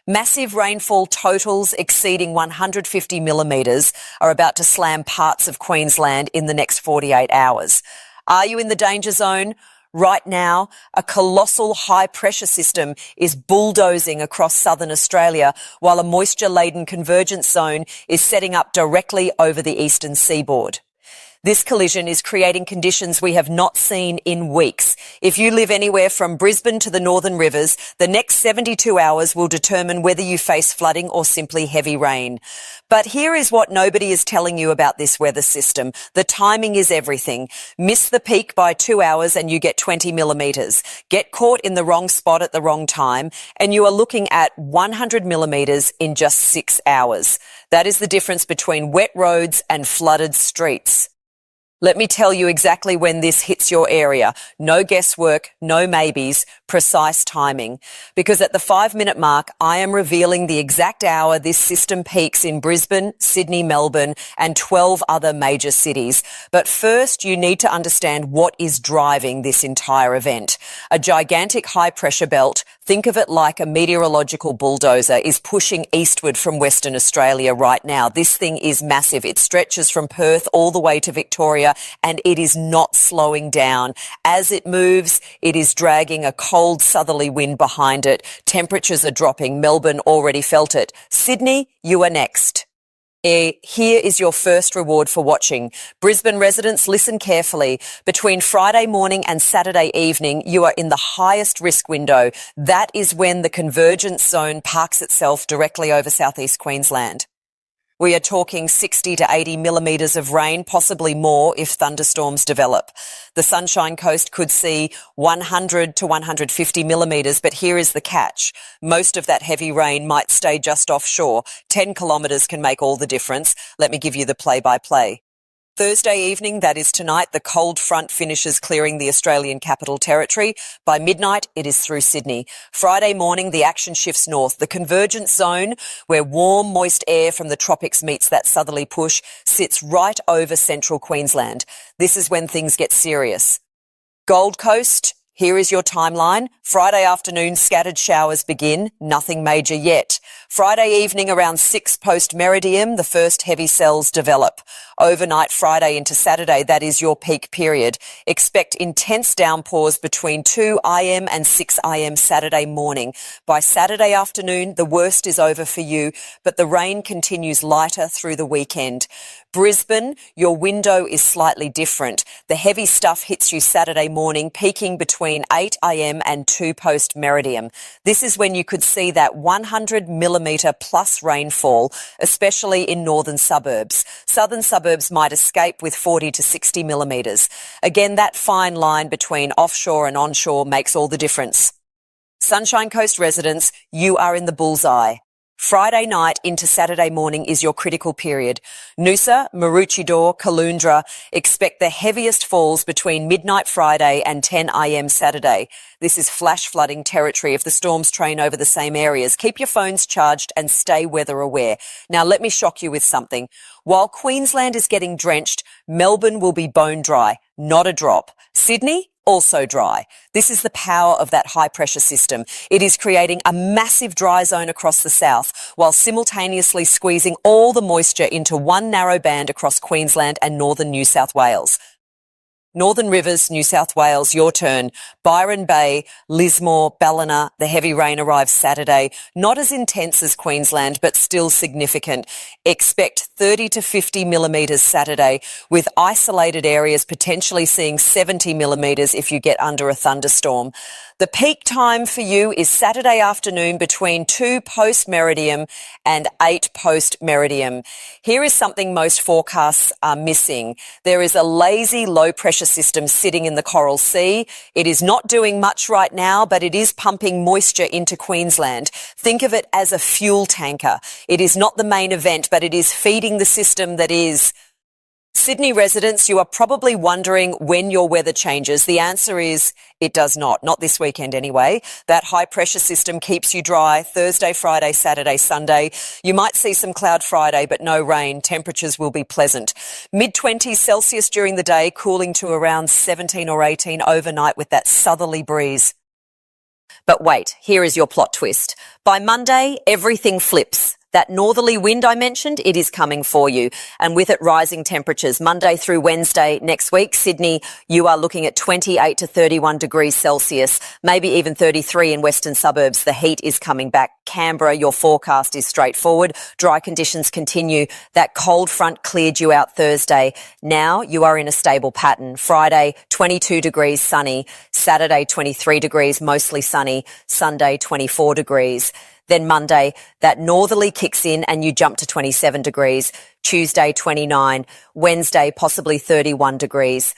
Massive rainfall totals exceeding 150 millimetres are about to slam parts of Queensland in the next 48 hours. Are you in the danger zone? Right now, a colossal high-pressure system is bulldozing across southern Australia, while a moisture-laden convergence zone is setting up directly over the eastern seaboard. This collision is creating conditions we have not seen in weeks. If you live anywhere from Brisbane to the Northern Rivers, the next 72 hours will determine whether you face flooding or simply heavy rain. But here is what nobody is telling you about this weather system. The timing is everything. Miss the peak by 2 hours and you get 20 millimetres. Get caught in the wrong spot at the wrong time and you are looking at 100 millimetres in just 6 hours. That is the difference between wet roads and flooded streets. Let me tell you exactly when this hits your area. No guesswork, no maybes, precise timing. Because at the 5-minute mark, I am revealing the exact hour this system peaks in Brisbane, Sydney, Melbourne, and 12 other major cities. But first, you need to understand what is driving this entire event. A gigantic high-pressure belt, think of it like a meteorological bulldozer, is pushing eastward from Western Australia right now. This thing is massive. It stretches from Perth all the way to Victoria, and it is not slowing down. As it moves, it is dragging a cold southerly wind behind it. Temperatures are dropping. Melbourne already felt it. Sydney, you are next. Here is your first reward for watching. Brisbane residents, listen carefully. Between Friday morning and Saturday evening, you are in the highest risk window. That is when the convergence zone parks itself directly over southeast Queensland. We are talking 60 to 80 millimetres of rain, possibly more if thunderstorms develop. The Sunshine Coast could see 100 to 150 millimetres, but here is the catch. Most of that heavy rain might stay just offshore. 10 kilometres can make all the difference. Let me give you the play-by-play. Thursday evening, that is tonight, the cold front finishes clearing the Australian Capital Territory. By midnight, it is through Sydney. Friday morning, the action shifts north. The convergence zone, where warm, moist air from the tropics meets that southerly push, sits right over central Queensland. This is when things get serious. Gold Coast, here is your timeline. Friday afternoon, scattered showers begin. Nothing major yet. Friday evening around 6 post-meridian, the first heavy cells develop. Overnight Friday into Saturday, that is your peak period. Expect intense downpours between 2 a.m. and 6 a.m. Saturday morning. By Saturday afternoon, the worst is over for you, but the rain continues lighter through the weekend. Brisbane, your window is slightly different. The heavy stuff hits you Saturday morning, peaking between 8 a.m. and 2 post-meridian. This is when you could see that 100 millimetre plus rainfall, especially in northern suburbs. Southern suburbs might escape with 40 to 60 millimetres. Again, that fine line between offshore and onshore makes all the difference. Sunshine Coast residents, you are in the bullseye. Friday night into Saturday morning is your critical period. Noosa, Maroochydore, Caloundra expect the heaviest falls between midnight Friday and 10 a.m. Saturday. This is flash flooding territory if the storms train over the same areas. Keep your phones charged and stay weather aware. Now let me shock you with something. While Queensland is getting drenched, Melbourne will be bone dry, not a drop. Sydney, also dry. This is the power of that high pressure system. It is creating a massive dry zone across the south while simultaneously squeezing all the moisture into one narrow band across Queensland and northern New South Wales. Northern Rivers, New South Wales, your turn. Byron Bay, Lismore, Ballina, the heavy rain arrives Saturday. Not as intense as Queensland, but still significant. Expect 30 to 50 millimetres Saturday, with isolated areas potentially seeing 70 millimetres if you get under a thunderstorm. The peak time for you is Saturday afternoon between 2 post-meridian and 8 post-meridian. Here is something most forecasts are missing. There is a lazy low-pressure system sitting in the Coral Sea. It is not doing much right now, but it is pumping moisture into Queensland. Think of it as a fuel tanker. It is not the main event, but it is feeding the system that is. Sydney residents, you are probably wondering when your weather changes. The answer is it does not this weekend anyway. That high pressure system keeps you dry Thursday, Friday, Saturday, Sunday. You might see some cloud Friday, but no rain. Temperatures will be pleasant. Mid-20s Celsius during the day, cooling to around 17 or 18 overnight with that southerly breeze. But wait, here is your plot twist. By Monday, everything flips. That northerly wind I mentioned, it is coming for you. And with it, rising temperatures. Monday through Wednesday next week, Sydney, you are looking at 28 to 31 degrees Celsius, maybe even 33 in western suburbs. The heat is coming back. Canberra, your forecast is straightforward. Dry conditions continue. That cold front cleared you out Thursday. Now you are in a stable pattern. Friday, 22 degrees sunny. Saturday, 23 degrees, mostly sunny. Sunday, 24 degrees. Then Monday, that northerly kicks in and you jump to 27 degrees. Tuesday, 29. Wednesday, possibly 31 degrees.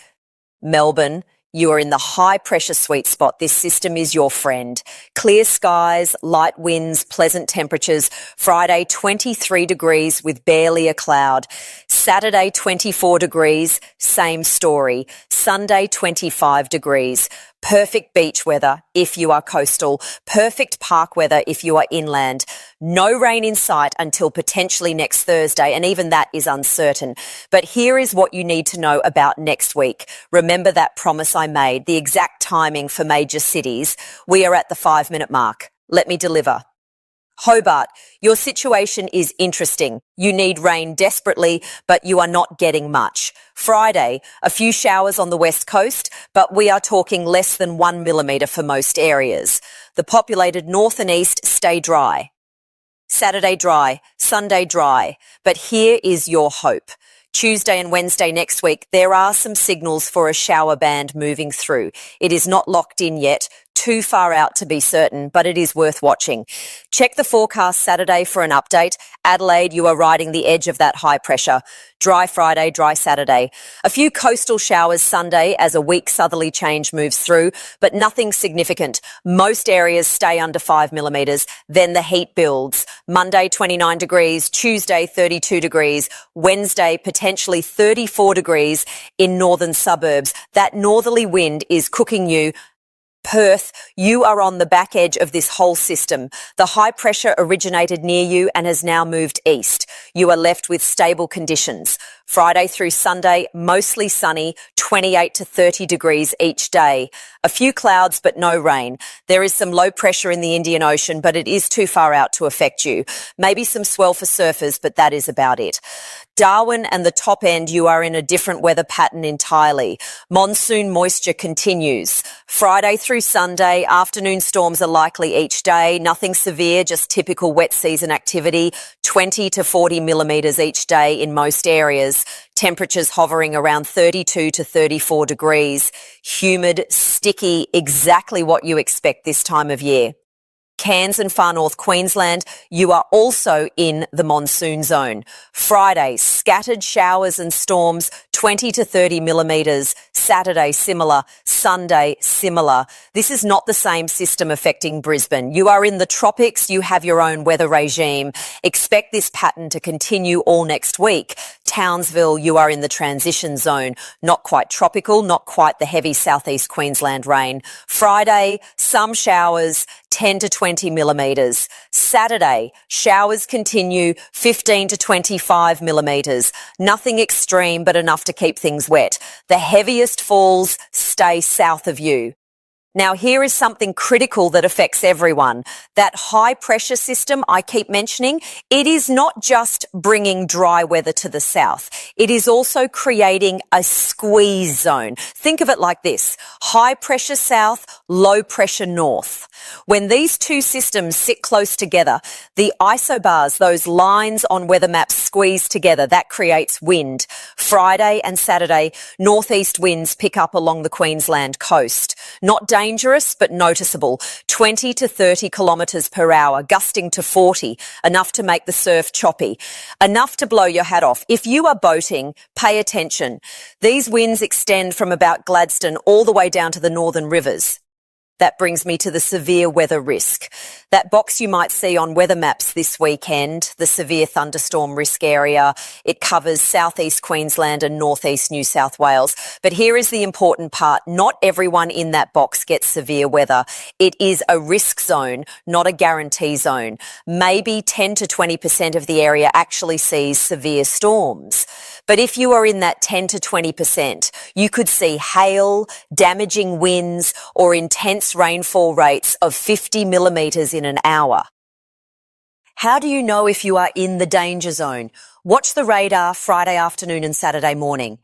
Melbourne, you are in the high pressure sweet spot. This system is your friend. Clear skies, light winds, pleasant temperatures. Friday, 23 degrees with barely a cloud. Saturday, 24 degrees, same story. Sunday, 25 degrees. Perfect beach weather if you are coastal. Perfect park weather if you are inland. No rain in sight until potentially next Thursday, and even that is uncertain. But here is what you need to know about next week. Remember that promise I made, the exact timing for major cities. We are at the 5-minute mark. Let me deliver. Hobart, your situation is interesting. You need rain desperately, but you are not getting much. Friday, a few showers on the west coast, but we are talking less than 1 millimetre for most areas. The populated north and east stay dry. Saturday dry, Sunday dry, but here is your hope. Tuesday and Wednesday next week, there are some signals for a shower band moving through. It is not locked in yet, too far out to be certain, but it is worth watching. Check the forecast Saturday for an update. Adelaide, you are riding the edge of that high pressure. Dry Friday, dry Saturday. A few coastal showers Sunday as a weak southerly change moves through, but nothing significant. Most areas stay under 5 millimetres. Then the heat builds. Monday, 29 degrees. Tuesday, 32 degrees. Wednesday, potentially 34 degrees in northern suburbs. That northerly wind is cooking you. Perth, you are on the back edge of this whole system. The high pressure originated near you and has now moved east. You are left with stable conditions. Friday through Sunday, mostly sunny, 28 to 30 degrees each day. A few clouds, but no rain. There is some low pressure in the Indian Ocean, but it is too far out to affect you. Maybe some swell for surfers, but that is about it. Darwin and the top end, you are in a different weather pattern entirely. Monsoon moisture continues. Friday through Sunday, afternoon storms are likely each day. Nothing severe, just typical wet season activity. 20 to 40 millimetres each day in most areas. Temperatures hovering around 32 to 34 degrees. Humid, sticky, exactly what you expect this time of year. Cairns and far north Queensland, you are also in the monsoon zone. Friday, scattered showers and storms, 20 to 30 millimetres. Saturday, similar. Sunday, similar. This is not the same system affecting Brisbane. You are in the tropics. You have your own weather regime. Expect this pattern to continue all next week. Townsville, you are in the transition zone. Not quite tropical, not quite the heavy southeast Queensland rain. Friday, some showers, 10 to 20 millimetres. Saturday, showers continue, 15 to 25 millimetres. Nothing extreme, but enough to keep things wet. The heaviest falls stay south of you. Now, here is something critical that affects everyone. That high pressure system I keep mentioning, it is not just bringing dry weather to the south. It is also creating a squeeze zone. Think of it like this. High pressure south, low pressure north. When these two systems sit close together, the isobars, those lines on weather maps, squeeze together. That creates wind. Friday and Saturday, northeast winds pick up along the Queensland coast. Not dangerous, but noticeable. 20 to 30 kilometres per hour, gusting to 40, enough to make the surf choppy, enough to blow your hat off. If you are boating, pay attention. These winds extend from about Gladstone all the way down to the Northern Rivers. That brings me to the severe weather risk. That box you might see on weather maps this weekend, the severe thunderstorm risk area, it covers southeast Queensland and northeast New South Wales. But here is the important part. Not everyone in that box gets severe weather. It is a risk zone, not a guarantee zone. Maybe 10 to 20% of the area actually sees severe storms. But if you are in that 10 to 20%, you could see hail, damaging winds, or intense rainfall rates of 50 millimetres in an hour. How do you know if you are in the danger zone? Watch the radar Friday afternoon and Saturday morning.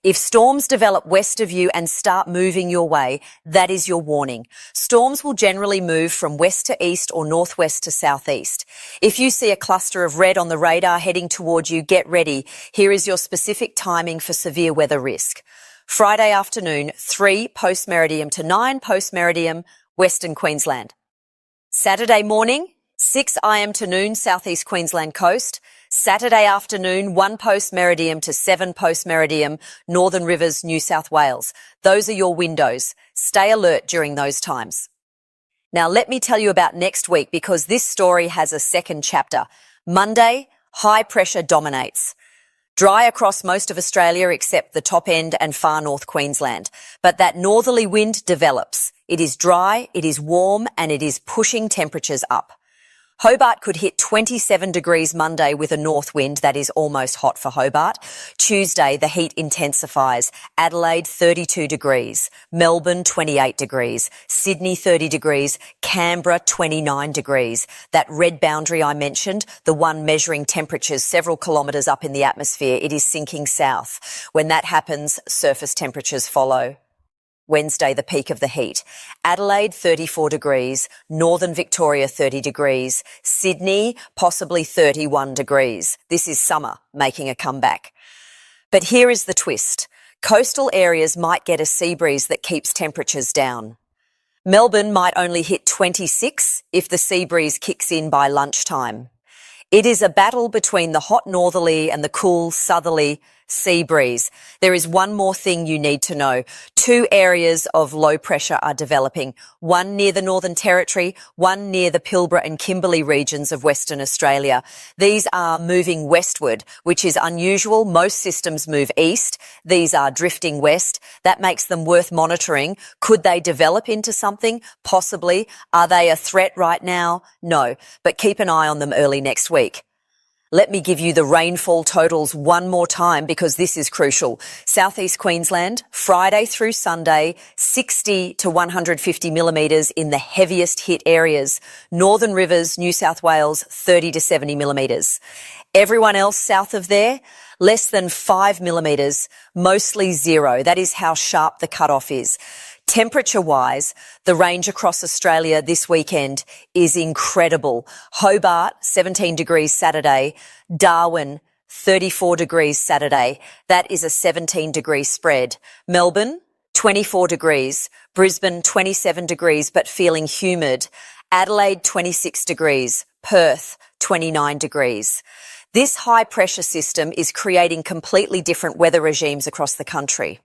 If storms develop west of you and start moving your way, that is your warning. Storms will generally move from west to east or northwest to southeast. If you see a cluster of red on the radar heading towards you, get ready. Here is your specific timing for severe weather risk. Friday afternoon, 3 post-meridium to 9 post-meridium, Western Queensland. Saturday morning, 6 IM to noon, southeast Queensland coast. Saturday afternoon, 1 post-meridium to 7 post-meridium, Northern Rivers, New South Wales. Those are your windows. Stay alert during those times. Now let me tell you about next week because this story has a second chapter. Monday, high pressure dominates. Dry across most of Australia except the top end and far north Queensland. But that northerly wind develops. It is dry, it is warm, and it is pushing temperatures up. Hobart could hit 27 degrees Monday with a north wind that is almost hot for Hobart. Tuesday, the heat intensifies. Adelaide, 32 degrees. Melbourne, 28 degrees. Sydney, 30 degrees. Canberra, 29 degrees. That red boundary I mentioned, the one measuring temperatures several kilometres up in the atmosphere, it is sinking south. When that happens, surface temperatures follow. Wednesday, the peak of the heat. Adelaide, 34 degrees. Northern Victoria, 30 degrees. Sydney, possibly 31 degrees. This is summer making a comeback. But here is the twist. Coastal areas might get a sea breeze that keeps temperatures down. Melbourne might only hit 26 if the sea breeze kicks in by lunchtime. It is a battle between the hot northerly and the cool southerly sea breeze. There is one more thing you need to know. 2 areas of low pressure are developing, one near the Northern Territory, one near the Pilbara and Kimberley regions of Western Australia. These are moving westward, which is unusual. Most systems move east. These are drifting west. That makes them worth monitoring. Could they develop into something? Possibly. Are they a threat right now? No, but keep an eye on them early next week. Let me give you the rainfall totals one more time because this is crucial. Southeast Queensland, Friday through Sunday, 60 to 150 millimetres in the heaviest hit areas. Northern Rivers, New South Wales, 30 to 70 millimetres. Everyone else south of there, less than 5 millimetres, mostly 0. That is how sharp the cutoff is. Temperature-wise, the range across Australia this weekend is incredible. Hobart, 17 degrees Saturday. Darwin, 34 degrees Saturday. That is a 17-degree spread. Melbourne, 24 degrees. Brisbane, 27 degrees but feeling humid. Adelaide, 26 degrees. Perth, 29 degrees. This high-pressure system is creating completely different weather regimes across the country.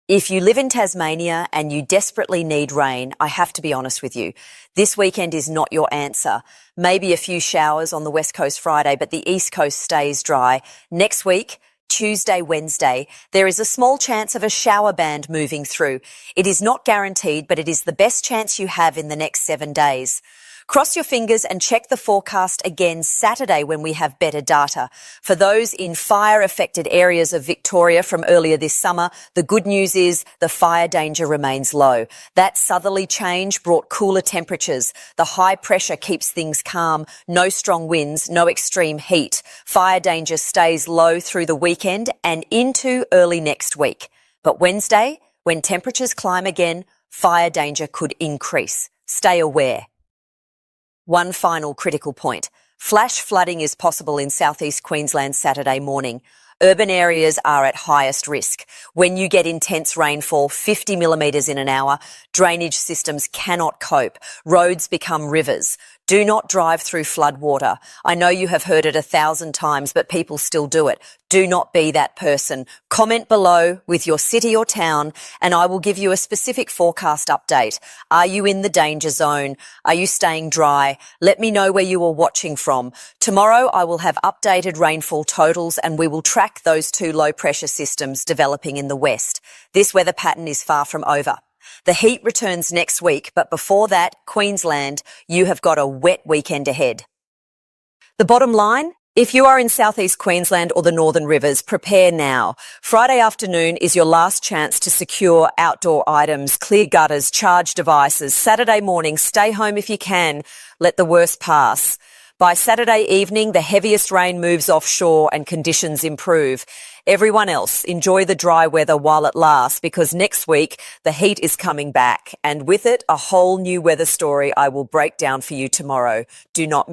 If you live in Tasmania and you desperately need rain, I have to be honest with you. This weekend is not your answer. Maybe a few showers on the West Coast Friday, but the East Coast stays dry. Next week, Tuesday, Wednesday, there is a small chance of a shower band moving through. It is not guaranteed, but it is the best chance you have in the next 7 days. Cross your fingers and check the forecast again Saturday when we have better data. For those in fire-affected areas of Victoria from earlier this summer, the good news is the fire danger remains low. That southerly change brought cooler temperatures. The high pressure keeps things calm. No strong winds, no extreme heat. Fire danger stays low through the weekend and into early next week. But Wednesday, when temperatures climb again, fire danger could increase. Stay aware. One final critical point. Flash flooding is possible in southeast Queensland Saturday morning. Urban areas are at highest risk. When you get intense rainfall, 50 millimetres in an hour, drainage systems cannot cope. Roads become rivers. Do not drive through floodwater. I know you have heard it 1,000 times, but people still do it. Do not be that person. Comment below with your city or town and I will give you a specific forecast update. Are you in the danger zone? Are you staying dry? Let me know where you are watching from. Tomorrow I will have updated rainfall totals and we will track those 2 low pressure systems developing in the west. This weather pattern is far from over. The heat returns next week, but before that, Queensland, you have got a wet weekend ahead. The bottom line, If you are in southeast Queensland or the Northern Rivers, prepare now. Friday afternoon is your last chance to secure outdoor items, clear gutters, charge devices. Saturday morning, stay home if you can. Let the worst pass. By Saturday evening, the heaviest rain moves offshore and conditions improve. Everyone else, enjoy the dry weather while it lasts, because next week the heat is coming back, and with it a whole new weather story I will break down for you tomorrow. Do not